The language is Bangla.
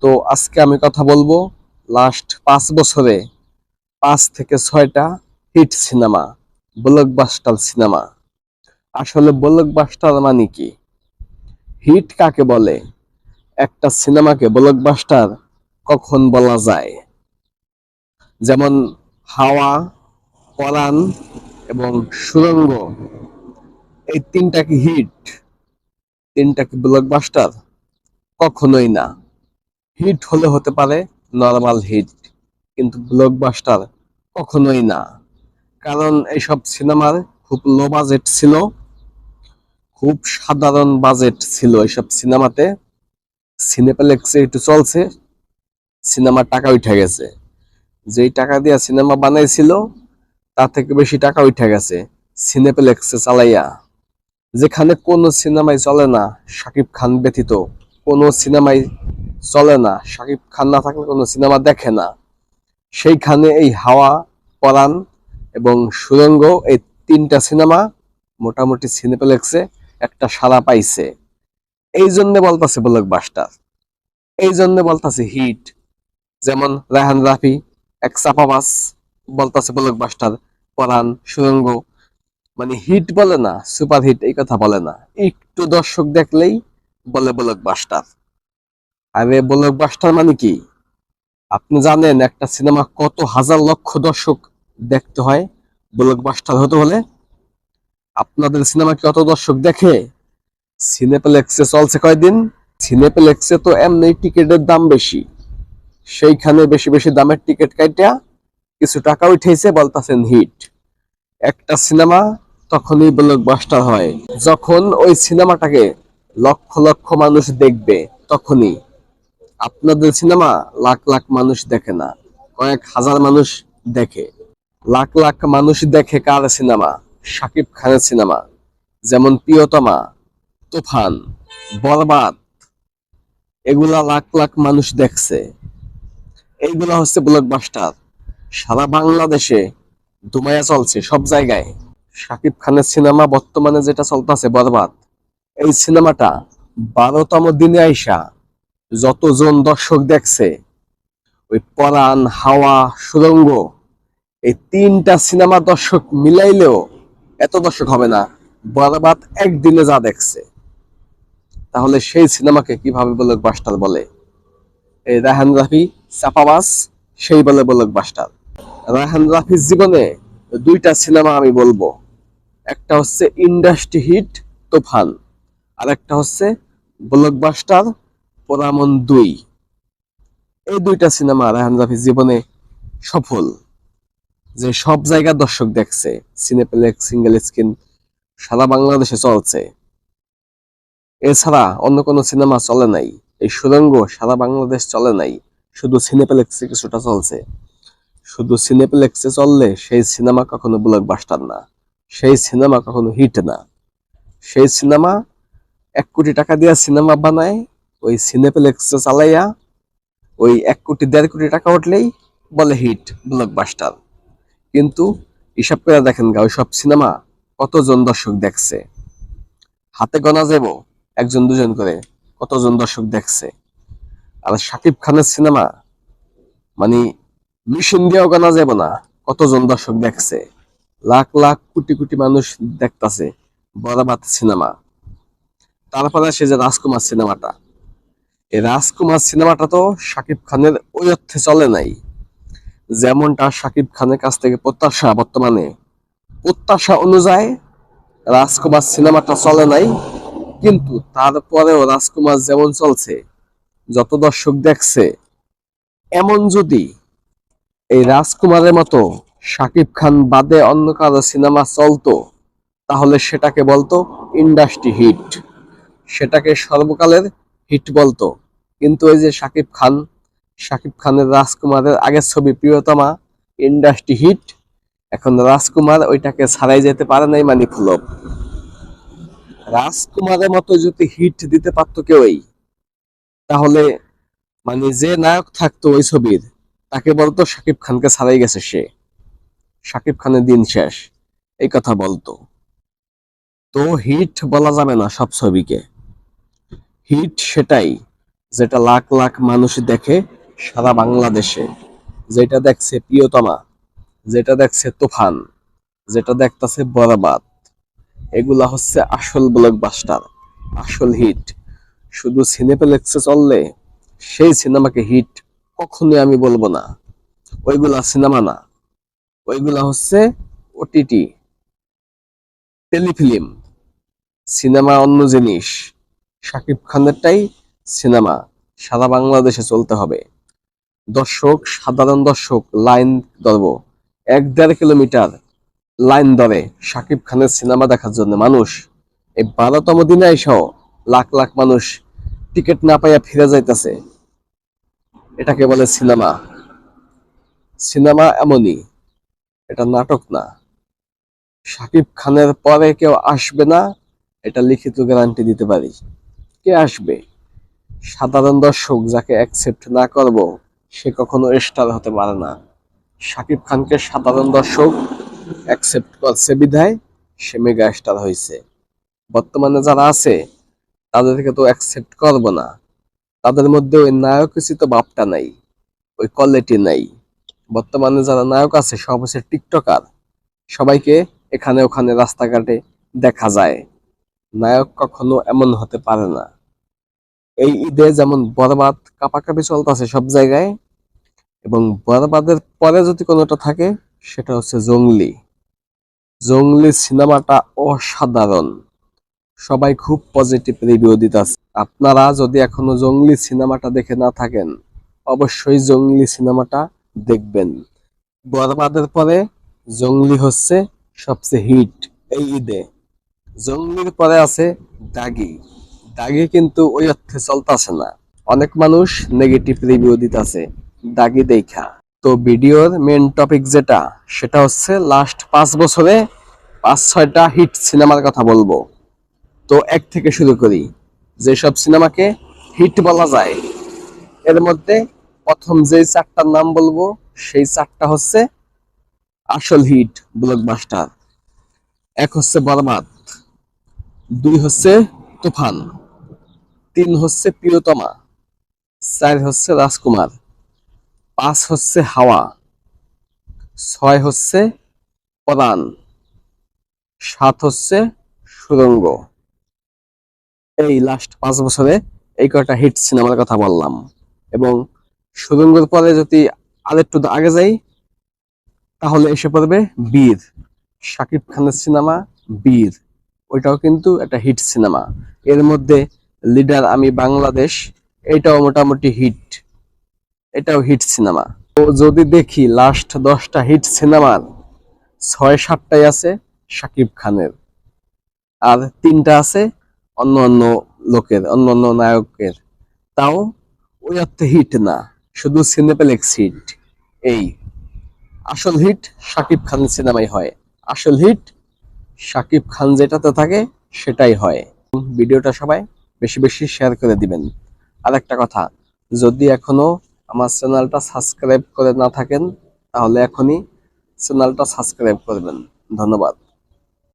তো আজকে আমি কথা বলবো লাস্ট 5 বছরে 5 থেকে 6টা হিট সিনেমা, ব্লকবাস্টার সিনেমা। আসলে ব্লকবাস্টার মানে কি, হিট কাকে বলে, একটা সিনেমাকে ব্লকবাস্টার কখন বলা যায়? যেমন হাওয়া, পরাণ এবং সুড়ঙ্গ, এই তিনটা কি হিট? তিনটা কি ব্লকবাস্টার? কখনোই না। হিট হলে হতে পারে নরমাল হিট, কিন্তু ব্লকবাস্টার কখনোই না। কারণ এইসব সিনেমার খুব লো বাজেট ছিল, খুব সাধারণ বাজেট ছিল এইসব সিনেমাতে। সিনেপ্লেক্সে একটু চলছে, সিনেমার টাকা উঠে গেছে। যেই টাকা দিয়ে সিনেমা বানাইছিল তার থেকে বেশি টাকা উঠে গেছে সিনেপ্লেক্সে চালাইয়া। যেখানে কোনো সিনেমাই চলে না শাকিব খান ব্যতীত, কোনো সিনেমাই চলে না, শাকিব খান না থাকলে কোনো সিনেমা দেখে না, সেইখানে এই হাওয়া, পরাণ এবং সুড়ঙ্গ, এই তিনটা সিনেমা মোটামুটি সিনেপ্লেক্সে একটা সাড়া পাইছে। এই জন্য বলতাছে ব্লকবাস্টার, এই জন্য বলতাছে হিট। যেমন রায়হান রাফি এক চাপাবাজ, বলতাছে ব্লকবাস্টার। পরাণ, সুড়ঙ্গ, মানে হিট বলে না, সুপার হিট এই কথা বলে না, একটু দর্শক দেখলেই বলে ব্লকবাস্টার। আরে ব্লকবাস্টার মানে কি? আপনি জানেন একটা সিনেমা কত হাজার লক্ষ দর্শক দেখতে হয় ব্লকবাস্টার হতে হলে? আপনাদের সিনেমা কি অত দর্শক দেখে? সিনেপ্লেক্সে চলছে কয়দিন? সিনেপ্লেক্সে তো এমনি টিকিটের দাম বেশি, সেইখানে বেশি বেশি দামের টিকিট কাইটা কিছু টাকা উঠেছে, বলতাছেন হিট। একটা সিনেমা তখনই ব্লকবাস্টার হয় যখন ওই সিনেমাটাকে লক্ষ লক্ষ মানুষ দেখবে, তখনই। আপনাদের সিনেমা লাখ লাখ মানুষ দেখে না, কয়েক হাজার মানুষ দেখে। লাখ লাখ মানুষ দেখে কার সিনেমা? শাকিব খানের সিনেমা। যেমন প্রিয়তমা, তুফান, বরবাদ, এগুলা লাখ লাখ মানুষ দেখছে। এইগুলা হচ্ছে ব্লকবাস্টার। সারা বাংলাদেশে দুমায়া চলছে সব জায়গায়। শাকিব খানের সিনেমা বর্তমানে যেটা চলতেছে বরবাদ, এই সিনেমাটা 12তম দিনে আইসা যতজন দর্শক দেখছে, ওই পরাণ, হাওয়া, সুড়ঙ্গ, এই তিনটা সিনেমা দর্শক মিলাইলেও এত দর্শক হবে না বরবাদ একদিনে যা দেখছে। তাহলে সেই সিনেমাকে কিভাবে ব্লকবাস্টার বলে? এই রায়হান রাফি চাপাবাজ, সেই বলে ব্লকবাস্টার। রায়হান রাফির জীবনে দুইটা সিনেমা আমি বলবো, একটা হচ্ছে ইন্ডাস্ট্রি হিট তুফান, আর একটা হচ্ছে ব্লকবাস্টার পোড়ামন 2। এই দুইটা সিনেমা রায়হান রাফির জীবনে সফল, যে সব জায়গার দর্শক দেখছে, সিনেপ্লেক্স, সিঙ্গেল স্ক্রিন, সারা বাংলাদেশে চলছে। এছাড়া অন্য কোনো সিনেমা চলে নাই। এই সুড়ঙ্গ সারা বাংলাদেশ চলে নাই, শুধু সিনেপ্লেক্সে কিছুটা চলছে। শুধু সিনেপ্লেক্সে চললে সেই সিনেমা কখনো ব্লকবাস্টার না, সেই সিনেমা কখনো হিট না। সেই সিনেমা 1 কোটি টাকা দিয়ে সিনেমা বানায়, ওই সিনেপ্লেক্সে চালাইয়া ওই 1 কোটি 1.5 কোটি টাকা উঠলেই বলে হিট, ব্লকবাস্টার। কিন্তু হিসাব করে দেখেন গা, ওই সব সিনেমা কতজন দর্শক দেখছে? হাতে গোনা যাব, একজন দুজন করে কতজন দর্শক দেখছে। আর শাকিব খানের সিনেমা মানে মেশিন দিয়েও গোনা যাব না কতজন দর্শক দেখছে। লাখ লাখ কোটি কোটি মানুষ দেখতাছে বরবাদ সিনেমা। তারপরে সে যে রাজকুমার সিনেমাটা, এই রাজকুমার সিনেমাটা তো শাকিব খানের ওই অর্থে চলে নাই যেমনটা শাকিব খানের কাছ থেকে প্রত্যাশা। বর্তমানে প্রত্যাশা অনুযায়ী রাজকুমার সিনেমাটা চলে নাই, কিন্তু তারপরেও রাজকুমার যেমন চলছে, যত দর্শক দেখছে, এমন যদি এই রাজকুমারের মতো শাকিব খান বাদে অন্য কারো সিনেমা চলতো, তাহলে সেটাকে বলতো ইন্ডাস্ট্রি হিট, সেটাকে সর্বকালের হিট বলতো। কিন্তু এই যে শাকিব খান, শাকিব খানের রাজকুমারের আগের ছবি প্রিয়তমা ইন্ডাস্ট্রি হিট, এখন রাজকুমার ওইটাকে ছাড়াই যেতে পারে নাই, মানে ফ্লপ। রাজকুমারের মতো যদি হিট দিতে পারতো কেউই, তাহলে মানে যে নায়ক থাকতো ওই ছবির, তাকে বলতো শাকিব খানকে ছাড়াই গেছে সে, শাকিব খানের দিন শেষ, এই কথা বলতো। তো হিট বলা যাবে না সব ছবিকে। হিট সেটাই যেটা লাখ লাখ মানুষ দেখে সারা বাংলাদেশে, যেটা দেখছে প্রিয়তমা, যেটা দেখছে তুফান, যেটা দেখতাছে বরবাদ, এগুলা হচ্ছে আসল ব্লকবাস্টার, আসল হিট। শুধু সিনেপ্লেক্সে চললে সেই সিনেমাকে হিট কখনোই আমি বলবো না। ওইগুলা সিনেমা না, ওইগুলা হচ্ছে ওটিটি, টেলিফিল্ম। সিনেমা অন্য জিনিস। শাকিব খানেরটাই সিনেমা, সারা বাংলাদেশে চলতে হবে। দর্শক, সাধারণ দর্শক লাইন ধরবো, 1-1.5 কিলোমিটার লাইন ধরে শাকিব খানের সিনেমা দেখার জন্য মানুষ। এই 12তম দিনে এসেও লাখ লাখ মানুষ টিকিট না পাইয়া ফিরে যাইতেছে। এটাকে বলে সিনেমা। সিনেমা এমনই, এটা নাটক না। শাকিব খানের পরে কেউ আসবে না, এটা লিখিত গ্যারান্টি দিতে পারি। কে আসবে? সাধারণ দর্শক যাকে অ্যাকসেপ্ট না করব, সে কখনো স্টার হতে পারে না। শাকিব খানকে সাধারণ দর্শক অ্যাকসেপ্ট করছে বিধায় সে মেগা স্টার হয়েছে। বর্তমানে যারা আছে তাদেরকে তো অ্যাকসেপ্ট করব না। তাদের মধ্যে ওই নায়কোচিত ভাবটা নাই, ওই কোয়ালিটি নাই। বর্তমানে যারা নায়ক আছে সব হচ্ছে টিকটকার। সবাইকে এখানে ওখানে রাস্তাঘাটে দেখা যায়। নায়ক কখনো এমন হতে পারে না। এই ঈদে যেমন বরবাদ কাপাকাপি চলতেছে সব জায়গায়, এবং বরবাদের পরে যদি কোনোটা থাকে সেটা হচ্ছে জংলি। জংলি সিনেমাটা অসাধারণ, সবাই খুব পজিটিভ রিভিউ দিতেছে। আপনারা যদি এখনো জংলি সিনেমাটা দেখে না থাকেন, অবশ্যই জংলি সিনেমাটা দেখবেন। বরবাদের পরে জংলি হচ্ছে সবচেয়ে হিট এই ঈদে। জংলির পরে আছে দাগি। দাগি কিন্তু ওই অর্থে চলতেছে না, অনেক মানুষ নেগেটিভ রিভিউ দিতেছে দাগি দেখা। তো ভিডিওর মেন টপিক যেটা, সেটা হচ্ছে লাস্ট 5 বছরে 5-6টা হিট সিনেমার কথা বলবো। তো এক থেকে শুরু করি, যেসব সিনেমাকে হিট বলা যায় এর মধ্যে প্রথম যে 4টার নাম বলবো, সেই 4টা হচ্ছে আসল হিট ব্লকবাস্টার। এক হচ্ছে বরবাদ, 2 হচ্ছে তুফান, 3 হচ্ছে প্রিয়তমা, 4 হচ্ছে রাজকুমার, 5 হচ্ছে হাওয়া, 6 হচ্ছে পরাণ, 7 হচ্ছে সুড়ঙ্গ। এই লাস্ট 5 বছরে এই কয়টা হিট সিনেমার কথা বললাম। এবং সুড়ঙ্গের পরে যদি আরেকটু আগে যাই, তাহলে এসে পড়বে বীর, শাকিব খানের সিনেমা বীর। ওইটাও কিন্তু একটা হিট সিনেমা। এর মধ্যে লিডার আমি বাংলাদেশ, এটাও মোটামুটি হিট, এটাও হিট সিনেমা। তো যদি দেখি লাস্ট 10টা হিট সিনেমার 6-7টাই আছে শাকিব খানের, আর 3টা আছে অন্য অন্য লোকের, অন্য অন্য নায়কের। তাও ওই অর্থে হিট না, শুধু সিনেপ্লেক্স হিট। এই আসল হিট শাকিব খানের সিনেমাই হয়। আসল হিট শাকিব খান যেটাতে থাকে সেটাই হয়। ভিডিওটা সবাই বেশি বেশি শেয়ার করে দিবেন। আর একটা কথা, যদি এখনো আমার চ্যানেলটা সাবস্ক্রাইব করে না থাকেন, তাহলে এখনই চ্যানেলটা সাবস্ক্রাইব করবেন। ধন্যবাদ।